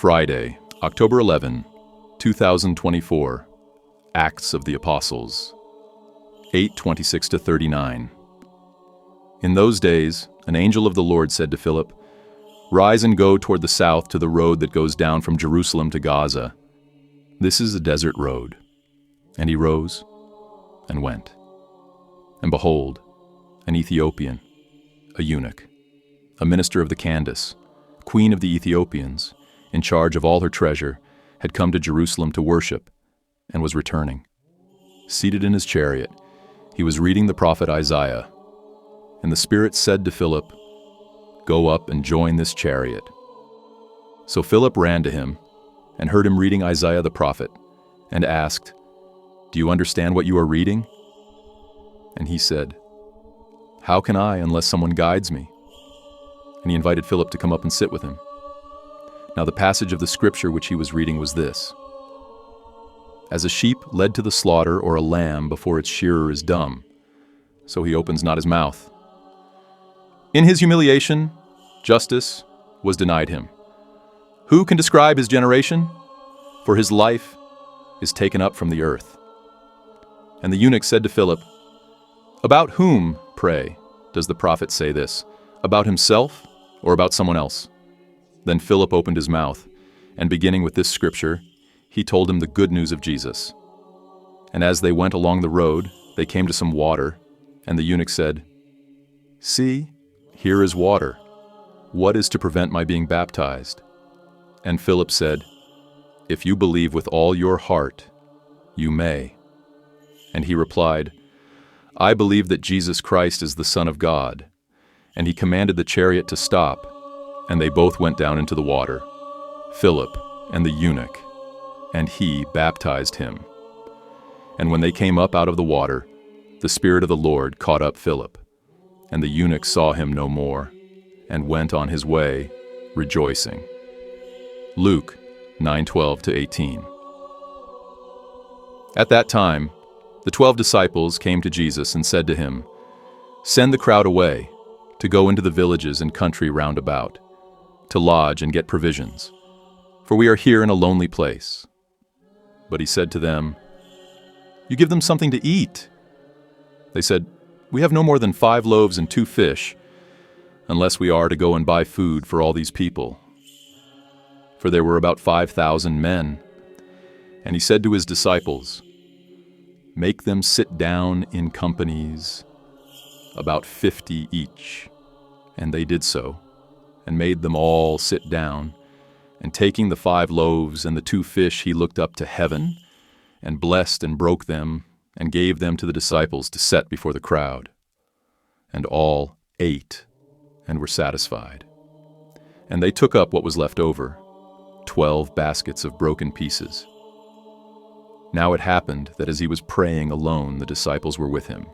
Friday, October 11, 2024. Acts of the Apostles, 8:26-39. In those days, an angel of the Lord said to Philip, "Rise and go toward the south to the road that goes down from Jerusalem to Gaza. This is a desert road." And he rose and went. And behold, an Ethiopian, a eunuch, a minister of the Candace, queen of the Ethiopians, in charge of all her treasure, had come to Jerusalem to worship, and was returning. Seated in his chariot, he was reading the prophet Isaiah. And the Spirit said to Philip, "Go up and join this chariot." So Philip ran to him, and heard him reading Isaiah the prophet, and asked, "Do you understand what you are reading?" And he said, "How can I unless someone guides me?" And he invited Philip to come up and sit with him. Now the passage of the scripture which he was reading was this: "As a sheep led to the slaughter, or a lamb before its shearer is dumb, so he opens not his mouth. In his humiliation, justice was denied him. Who can describe his generation? For his life is taken up from the earth." And the eunuch said to Philip, "About whom, pray, does the prophet say this? About himself or about someone else?" Then Philip opened his mouth, and beginning with this scripture, he told him the good news of Jesus. And as they went along the road, they came to some water, and the eunuch said, "See, here is water. What is to prevent my being baptized?" And Philip said, "If you believe with all your heart, you may." And he replied, "I believe that Jesus Christ is the Son of God." And he commanded the chariot to stop, and they both went down into the water, Philip and the eunuch, and he baptized him. And when they came up out of the water, the Spirit of the Lord caught up Philip, and the eunuch saw him no more, and went on his way, rejoicing. Luke 9:12-18. At that time, the 12 disciples came to Jesus and said to him, "Send the crowd away, to go into the villages and country round about, to lodge and get provisions, for we are here in a lonely place." But he said to them, "You give them something to eat." They said, "We have no more than 5 loaves and 2 fish, unless we are to go and buy food for all these people." For there were about 5,000 men. And he said to his disciples, "Make them sit down in companies, about 50 each." And they did so, and made them all sit down. And taking the 5 loaves and the 2 fish, he looked up to heaven, and blessed and broke them, and gave them to the disciples to set before the crowd. And all ate, and were satisfied. And they took up what was left over, 12 baskets of broken pieces. Now it happened that as he was praying alone, the disciples were with him.